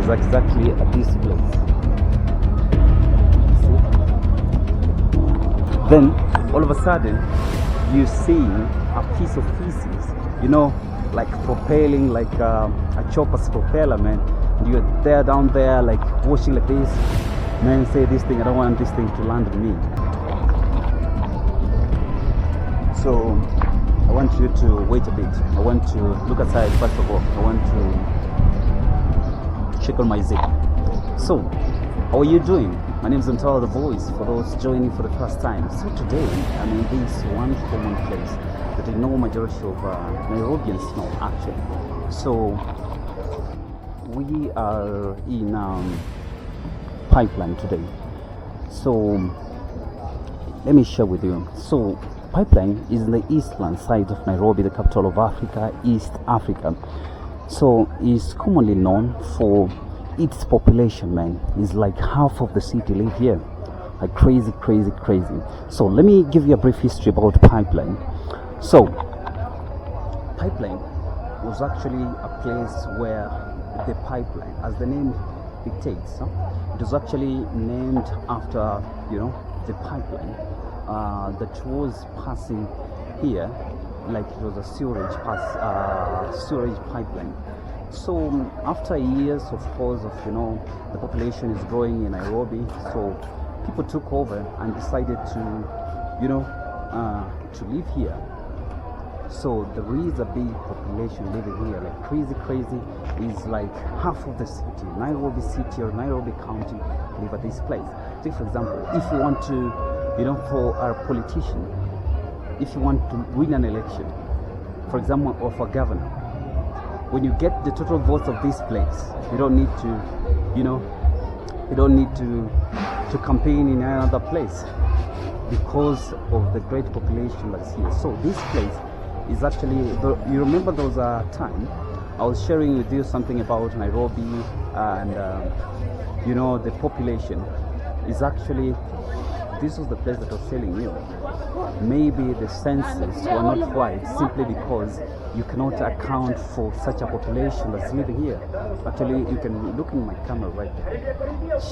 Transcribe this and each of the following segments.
is exactly at this place. See? Then all of a sudden you see a piece of feces, you know, like propelling, like a chopper's propeller, man. And you're there down there like watching like this. Man, say this thing, I don't want this thing to land on me. So I want you to wait a bit. I want to look aside first of all. I want to check on my zip. So, how are you doing? My name is Antal the Voice, for those joining for the first time. So today, I'm in this one common place that I know majority of Nairobians know actually. So, we are in Pipeline today. So, let me share with you. So, Pipeline is in the eastern side of Nairobi, the capital of Africa, East Africa. So it's commonly known for its population, man. It's like half of the city live here. Like crazy. So let me give you a brief history about Pipeline. So Pipeline was actually a place where the pipeline, as the name dictates, it was actually named after, you know, the pipeline that was passing here, like it was a sewerage pipeline. So after years, of course, of, you know, the population is growing in Nairobi, so people took over and decided to, you know, to live here. So there is a big population living here, like crazy. Is like half of the city, Nairobi city or Nairobi county, live at this place. Take for example, if you want to, you know, for a politician, if you want to win an election, for example, or for governor, when you get the total votes of this place, you don't need to, you know, you don't need to campaign in another place because of the great population that's here. So this place is actually, you remember there was a time I was sharing with you something about Nairobi and you know, the population is actually, this was the place that I was telling you. Maybe the census were not right simply because you cannot account for such a population that's living here. Actually, you can look in my camera right there.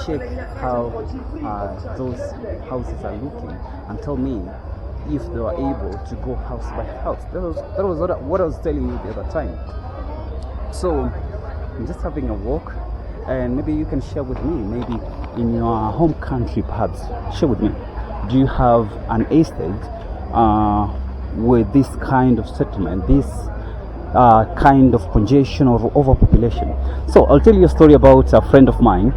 Check how those houses are looking and tell me if they were able to go house by house. That was what I was telling you the other time. So I'm just having a walk, and maybe you can share with me, maybe in your home country perhaps, share with me, do you have an estate with this kind of settlement, this kind of congestion or overpopulation? So I'll tell you a story about a friend of mine.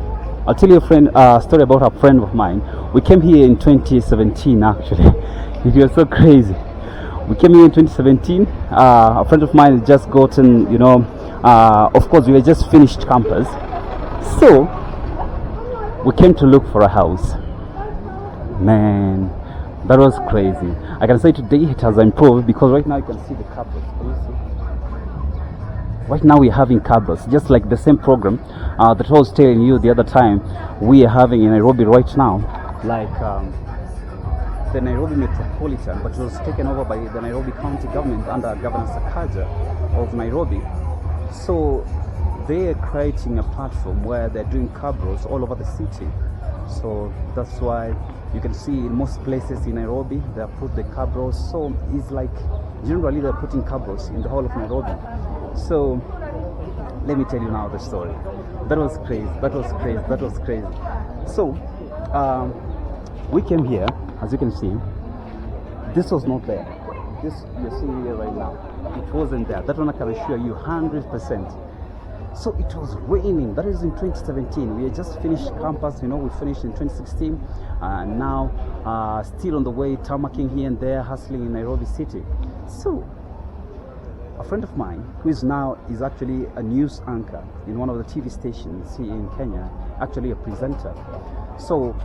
I'll tell you a story about a friend of mine. We came here in 2017 actually. It was so crazy. We came here in 2017. A friend of mine had just gotten, you know, of course we had just finished campus. So we came to look for a house. Man, that was crazy. I can say today it has improved because right now you can see the cabros. Can you see? Right now we're having cabros, just like the same program that I was telling you the other time we are having in Nairobi right now, like the Nairobi Metropolitan, but it was taken over by the Nairobi County government under Governor Sakaja of Nairobi. So they're creating a platform where they're doing cabros all over the city. So that's why you can see in most places in Nairobi they have put the cabros. So it's like generally they're putting cabros in the whole of Nairobi. So let me tell you now the story. That was crazy. So we came here, as you can see. This was not there. This you're seeing here right now, it wasn't there. That one I can assure you 100%. So it was raining. That is in 2017. We had just finished campus, you know, we finished in 2016, and now still on the way, tarmacking here and there, hustling in Nairobi city. So a friend of mine who is actually a news anchor in one of the TV stations here in Kenya, actually a presenter. So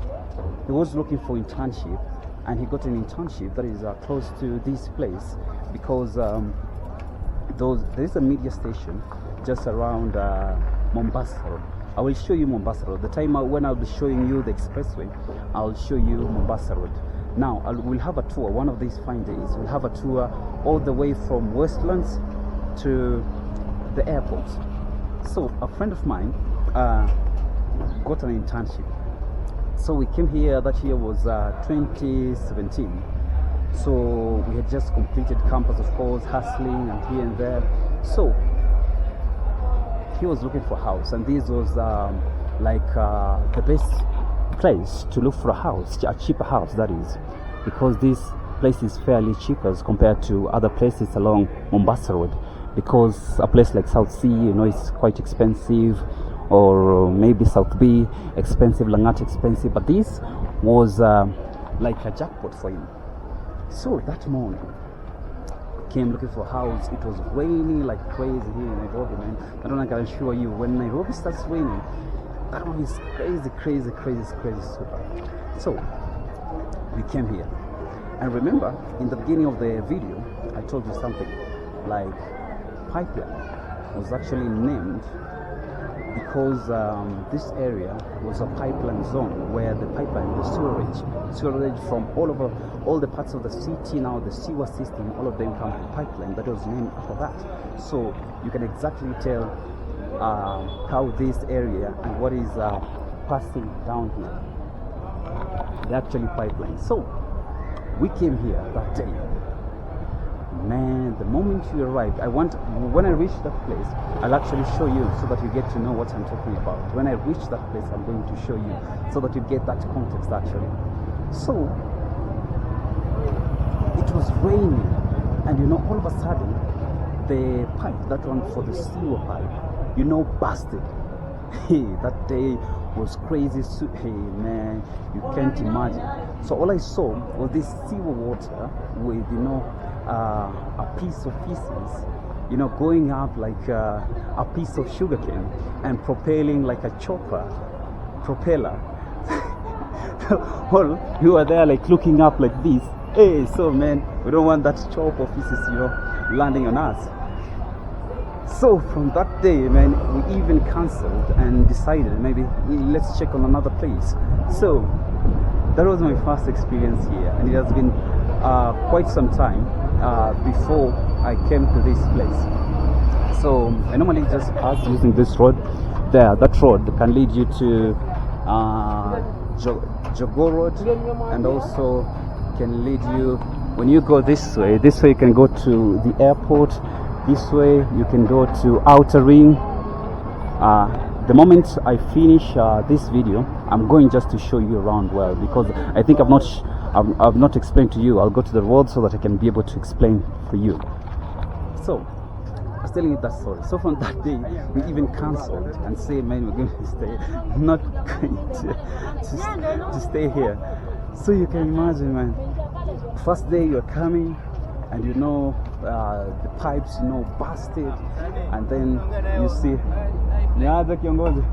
he was looking for internship, and he got an internship that is close to this place because there is a media station just around Mombasa Road. I will show you Mombasa Road. The time when I'll be showing you the expressway, I'll show you Mombasa Road. Now we'll have a tour one of these fine days. We'll have a tour all the way from Westlands to the airport. So a friend of mine got an internship. So we came here, that year was 2017. So we had just completed campus, of course, hustling and here and there. So he was looking for a house, and this was the best place to look for a house, a cheaper house, that is, because this place is fairly cheap as compared to other places along Mombasa Road, because a place like South Sea, is quite expensive, or maybe South B expensive, Langata expensive, but this was like a jackpot for him. So that morning came looking for a house. It was raining like crazy here in Nairobi, man. I don't know, I can assure you, when Nairobi starts raining, that one is crazy super. So we came here, and remember in the beginning of the video I told you something like pipeline was actually named because this area was a pipeline zone where the pipeline, the sewerage from all the parts of the city, now the sewer system, all of them come to pipeline. That was named after that. So you can exactly tell how this area and what is passing down here, the actually pipeline. So we came here that day. Man, the moment you arrived, when I reach that place, I'll actually show you so that you get to know what I'm talking about. When I reach that place, I'm going to show you so that you get that context actually. So it was raining, and all of a sudden the pipe, that one for the sewer pipe, busted. Hey, that day was crazy. Hey man, you can't imagine. So all I saw was this sewer water with a piece of feces, going up like a piece of sugarcane and propelling like a propeller. Well, you were there like looking up like this. Hey, so man, we don't want that chop of feces, landing on us. So from that day, man, we even cancelled and decided maybe let's check on another place. So that was my first experience here, and it has been quite some time before I came to this place. So I normally just pass using this road there. That road can lead you to Jogo Road, and also can lead you, when you go this way you can go to the airport. This way you can go to Outer Ring. The moment I finish this video, I'm going just to show you around well, because I think I've not explained to you. I'll go to the road so that I can be able to explain for you. So I was telling you that story. So from that day, we even cancelled and say, man, we're going to stay, not going to stay here. So you can imagine, man, first day you're coming, and the pipes busted, and then you see niaje kiongozi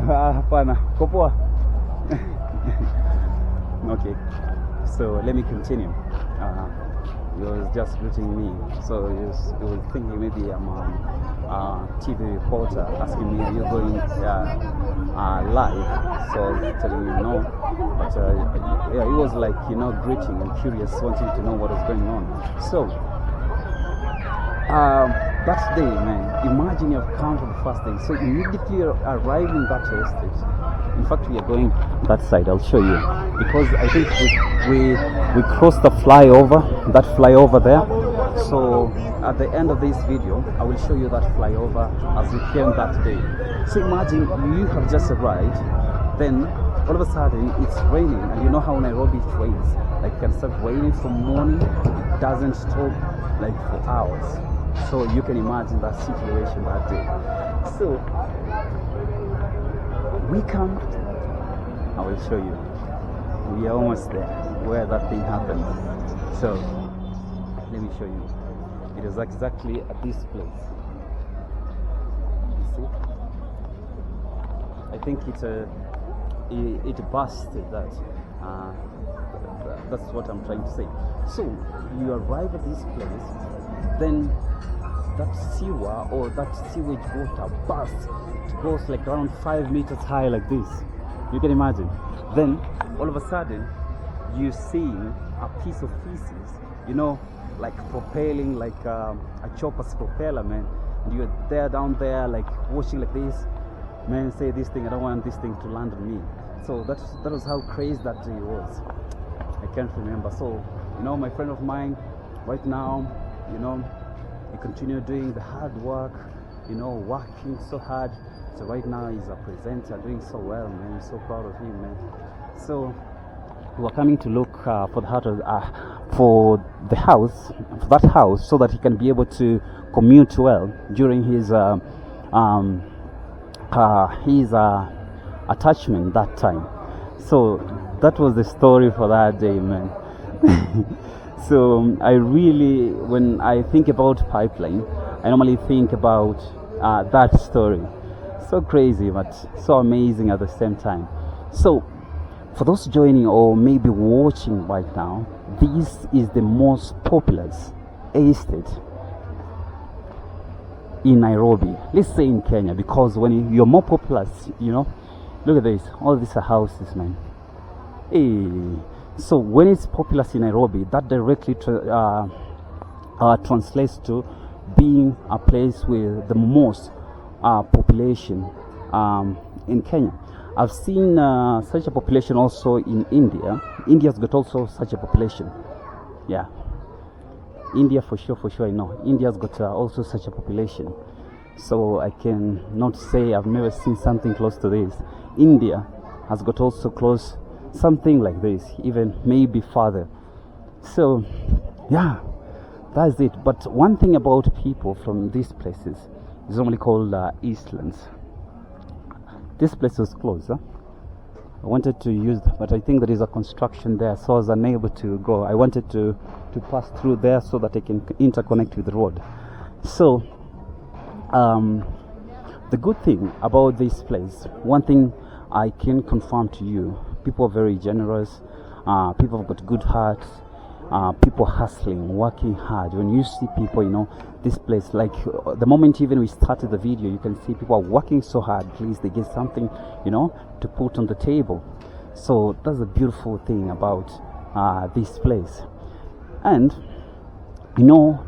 hapana kopoa. Okay, so let me continue. He was just greeting me, so he was thinking maybe I'm a TV reporter asking me, are you going live? So I was telling him no, but yeah, he was like greeting and curious, wanting to know what was going on. So that day, man, imagine you've come for the first day, so immediately arriving that estate. In fact, we are going that side. I'll show you, because I think we crossed the flyover, that flyover there. So at the end of this video, I will show you that flyover as we came that day. So imagine you have just arrived, then all of a sudden it's raining, and you know how Nairobi it rains. Like it can start raining from morning, it doesn't stop like for hours. So you can imagine that situation that day. So we come, I will show you. We are almost there where that thing happened. So let me show you. It is exactly at this place. You see? I think it busted that. That's what I'm trying to say. So you arrive at this place, then that sewer or that sewage water bursts. It goes like around 5 meters high like this. You can imagine. Then all of a sudden you see a piece of feces, like propelling like a chopper's propeller, man. And you're there down there like watching like this. man, say this thing, I don't want this thing to land on me. So that was how crazy that day was. I can't remember. So, my friend of mine right now, he continued doing the hard work, working so hard. So right now he's a presenter, doing so well, man. I'm so proud of him, man. So we're coming to look for that house, so that he can be able to commute well during his attachment that time. So that was the story for that day, man. So I really, when I think about pipeline, I normally think about that story. So crazy, but so amazing at the same time. So for those joining or maybe watching right now, this is the most populous estate in Nairobi, let's say in Kenya, because when you're more populous, look at this, all these are houses, man. Hey, so when it's populous in Nairobi, that directly translates to being a place with the most population in Kenya. I've seen such a population also in India. India's got also such a population. Yeah, India for sure, I know. India's got also such a population. So I can not say I've never seen something close to this. India has got also close something like this, even maybe farther. So yeah, that's it. But one thing about people from these places is normally called Eastlands. This place was closed. I wanted to use, but I think there is a construction there, so I was unable to go. I wanted to pass through there so that I can interconnect with the road. So the good thing about this place, one thing I can confirm to you, people are very generous. People have got good hearts. People hustling, working hard. When you see people, this place, like the moment even we started the video, you can see people are working so hard. At least they get something, to put on the table. So that's a beautiful thing about this place. And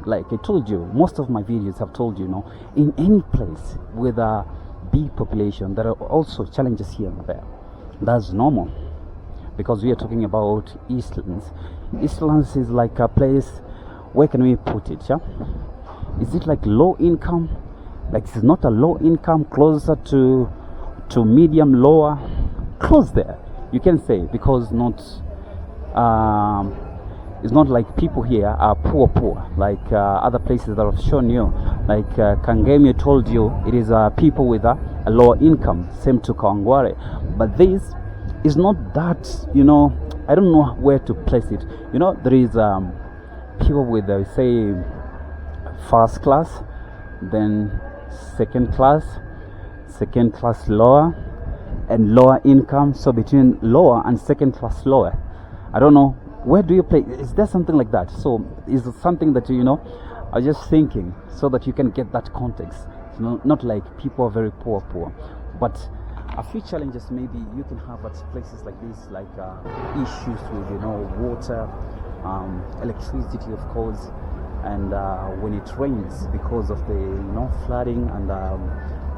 like I told you, most of my videos have told you, in any place with a big population, there are also challenges here and there. That's normal, because we are talking about Eastlands. Eastlands is like a place, where can we put it? Yeah, is it like low income? Like it's not a low income, closer to medium, lower, close there, you can say, because not it's not like people here are poor like other places that I've shown you, like Kangemi told you it is people with a lower income, same to Kawangware. But this is not that, I don't know where to place it. There is people with say first class, then second class lower, and lower income. So between lower and second class lower, I don't know, where do you place? Is there something like that? So is it something that are just thinking, so that you can get that context? Not like people are very poor, but a few challenges maybe you can have at places like this, like issues with water, electricity, of course, and when it rains, because of the flooding, and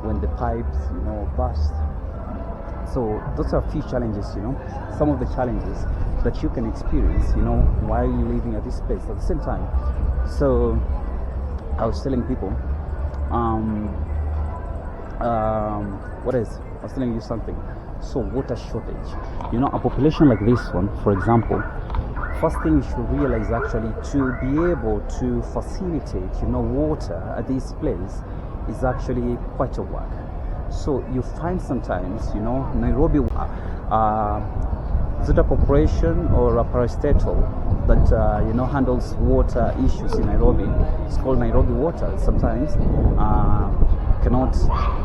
when the pipes burst. So those are a few challenges, some of the challenges that you can experience, while you're living at this place at the same time. So I was telling people, what else? I was telling you something. So water shortage. A population like this one, for example, first thing you should realize, actually, to be able to facilitate, water at this place is actually quite a work. So you find sometimes, Nairobi, is it a corporation or a parastatal that handles water issues in Nairobi? It's called Nairobi Water. Sometimes cannot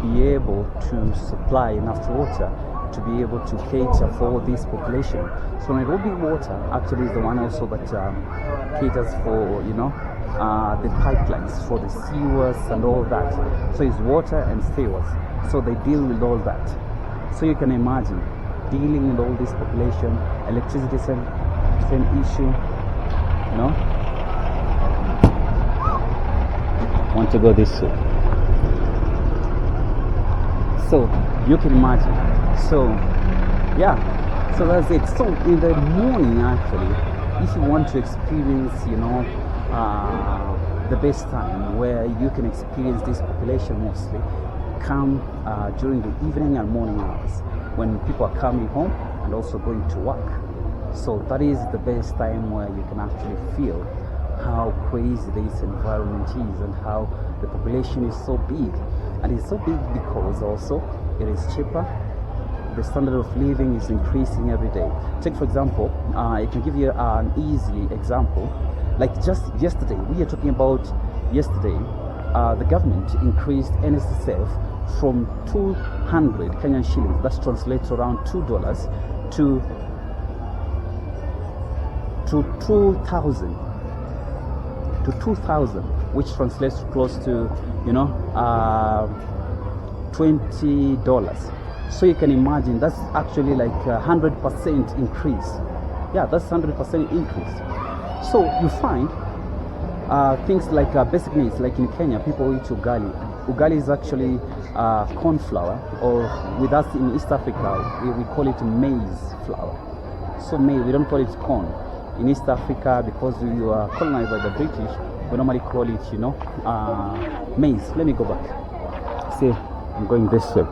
be able to supply enough water to be able to cater for this population. So Nairobi Water actually is the one also that caters for the pipelines, for the sewers and all that. So it's water and sewers. So they deal with all that. So you can imagine dealing with all this population, electricity, same issue. Want to go this way. So you can imagine. So yeah, so that's it. So in the morning, actually, if you want to experience, the best time where you can experience this population mostly, come during the evening and morning hours when people are coming home and also going to work. So that is the best time where you can actually feel how crazy this environment is and how the population is so big. And it's so big because also it is cheaper. The standard of living is increasing every day. Take for example, I can give you an easy example. Like just yesterday, we are talking about yesterday, the government increased NSSF from 200 Kenyan shillings, that translates to around $2, to 2,000, which translates to close to $20. So you can imagine that's actually like 100% increase. Yeah, that's 100% increase. So you find things like basic needs, like in Kenya, people eat ugali. Ugali is actually corn flour, or with us in East Africa, we call it maize flour. So maize, we don't call it corn. In East Africa, because we were colonized by the British, we normally call it, maize. Let me go back. See, I'm going this way.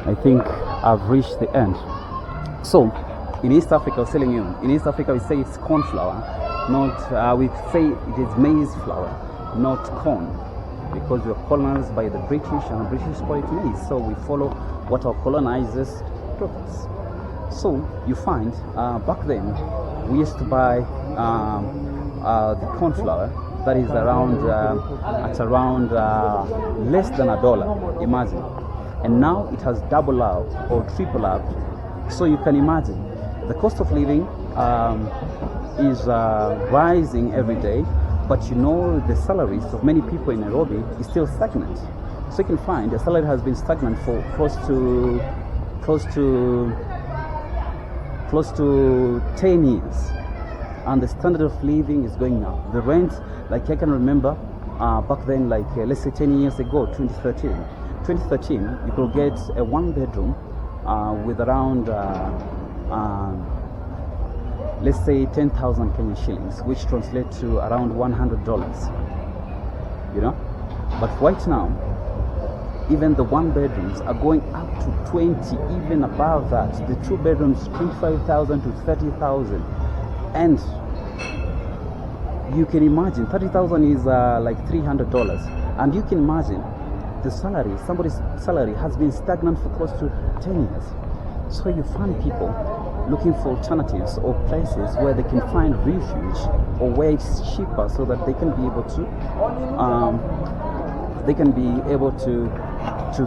I think I've reached the end. So, in East Africa, I was telling you, in East Africa we say it's corn flour, not, we say it is maize flour, not corn, because we were colonized by the British and the British call it maize. So we follow what our colonizers taught us. So you find, back then, we used to buy the corn flour that is around, at around less than $1, imagine. And now it has doubled up or tripled up. So you can imagine the cost of living is rising every day, but the salaries of many people in Nairobi is still stagnant. So you can find the salary has been stagnant for close to 10 years, and the standard of living is going up. The rent, like I can remember back then, like let's say 10 years ago, 2013, you could get a one bedroom with around let's say 10,000 Kenyan shillings, which translates to around $100. But right now, even the one bedrooms are going up to 20, even above that. The two bedrooms, 25,000 to 30,000, and you can imagine 30,000 is like $300, and you can imagine the salary, somebody's salary has been stagnant for close to 10 years. So you find people looking for alternatives or places where they can find refuge, or where it's cheaper, so that they can be able to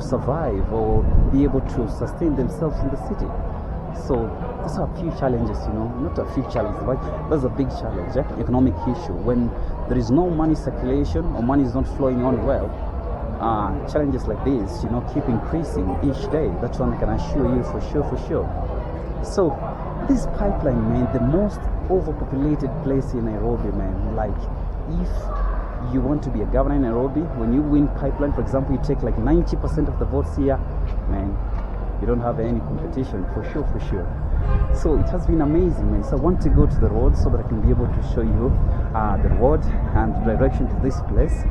survive or be able to sustain themselves in the city. So those are a few challenges, not a few challenges, but there's a big challenge, economic issue. When there is no money circulation or money is not flowing on well, challenges like this, keep increasing each day. That's one I can assure you for sure. So this pipeline, man, the most overpopulated place in Nairobi, man. Like, if you want to be a governor in Nairobi, when you win pipeline, for example, you take like 90% of the votes here, man, you don't have any competition, for sure. So it has been amazing, man. So I want to go to the road so that I can be able to show you the road and the direction to this place,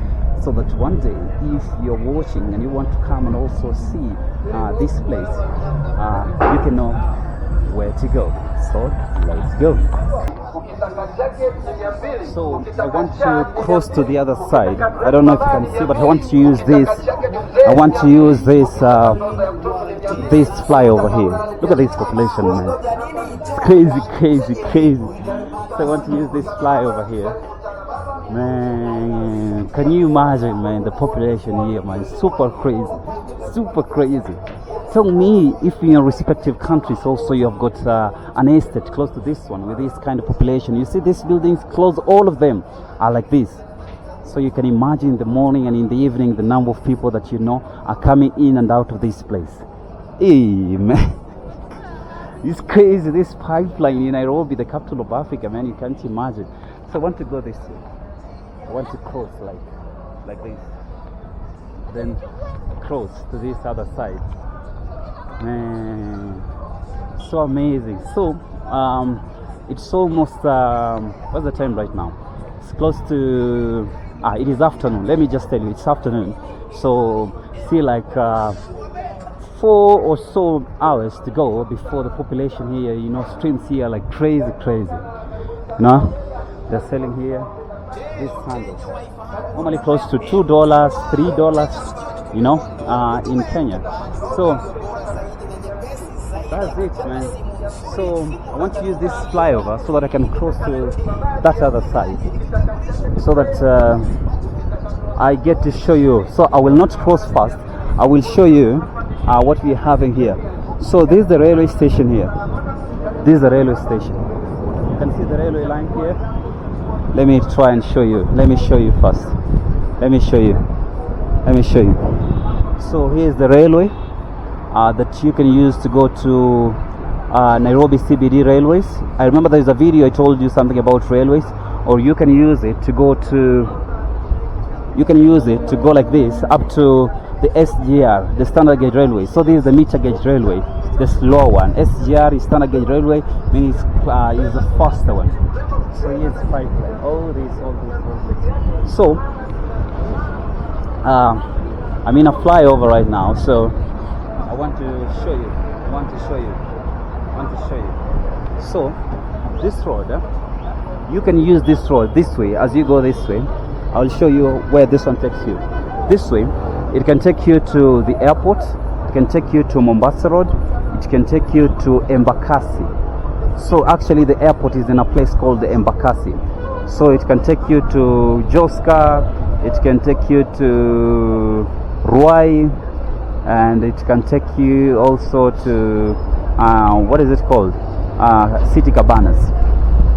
so that one day, if you're watching and you want to come and also see this place, you can know where to go. So let's go. So I want to cross to the other side. I don't know if you can see, but I want to use this. This flyover here. Look at this population, man. It's crazy. So I want to use this flyover here. Man, can you imagine, man, the population here, man? Super crazy. Tell me if in your respective countries also you have got an estate close to this one with this kind of population. You see these buildings close, all of them are like this. So you can imagine in the morning and in the evening the number of people that are coming in and out of this place. Hey, man. It's crazy, this pipeline in Nairobi, the capital of Africa, man, you can't imagine. So I want to go this way. I want to cross like this. Then cross to this other side. Man, so amazing. So it's almost what's the time right now? It's close to it is afternoon. Let me just tell you, it's afternoon. So see, like 4 or so hours to go before the population here, you know, streams here like crazy. You know, they're selling here these sandals, normally close to $2, $3, you know, in Kenya. So that's it, man. So I want to use this flyover so that I can cross to that other side, so that I get to show you. So I will not cross fast. I will show you what we're having here. So this is the railway station here. This is the railway station. You can see the railway line here. Let me try and show you. Let me show you first. Let me show you. So here's the railway that you can use to go to Nairobi CBD railways. I remember there's a video I told you something about railways, or you can use it to go to, like this up to the SGR, the standard gauge railway. So this is the meter gauge railway, the slow one. SGR is standard gauge railway, means is the faster one. So here's pipeline. All this. So I'm in a flyover right now. So I want to show you. So this road, you can use this road this way. As you go this way, I will show you where this one takes you. This way, it can take you to the airport. It can take you to Mombasa Road. It can take you to Embakasi. So actually the airport is in a place called the Embakasi. So it can take you to Joska, it can take you to Ruai, and it can take you also to what is it called? City Cabanas.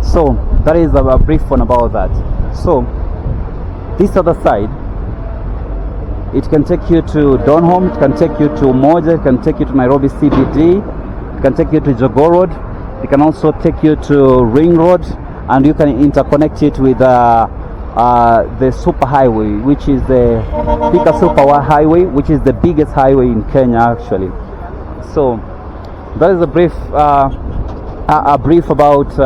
So that is a brief one about that. So this other side, it can take you to Donholm, it can take you to Moja, it can take you to Nairobi CBD, it can take you to Jogoo Road, it can also take you to Ring Road, and you can interconnect it with the super highway, which is the Thika Super Highway, which is the biggest highway in Kenya actually. So that is a brief about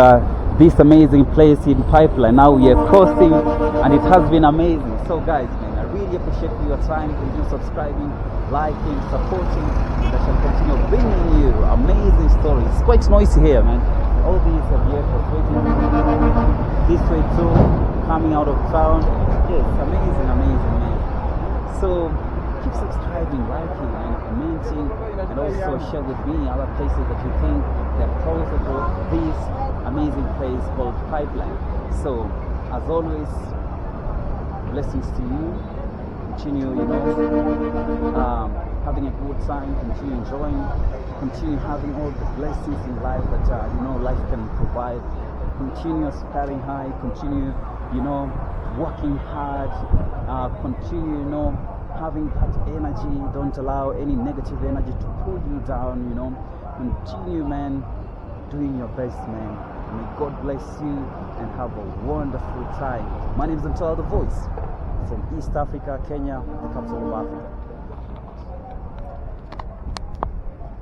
this amazing place in Pipeline. Now we are crossing, and it has been amazing. So guys, man, I really appreciate your time. Continue subscribing, liking, supporting, and I shall continue bringing you amazing stories. It's quite noisy here, man. All these are vehicles waiting this way too, coming out of town. Yes, amazing, man. So keep subscribing, liking, and commenting, and also share with me other places that you think they're closer to this amazing place called Pipeline. So as always, blessings to you. Continue, having a good time, continue enjoying, continue having all the blessings in life that life can provide. Continue aspiring high, continue working hard, continue having that energy. Don't allow any negative energy to pull you down. Continue, man, doing your best, man. May God bless you and have a wonderful time. My name is Mtala the Voice from East Africa, Kenya, the capital of Africa.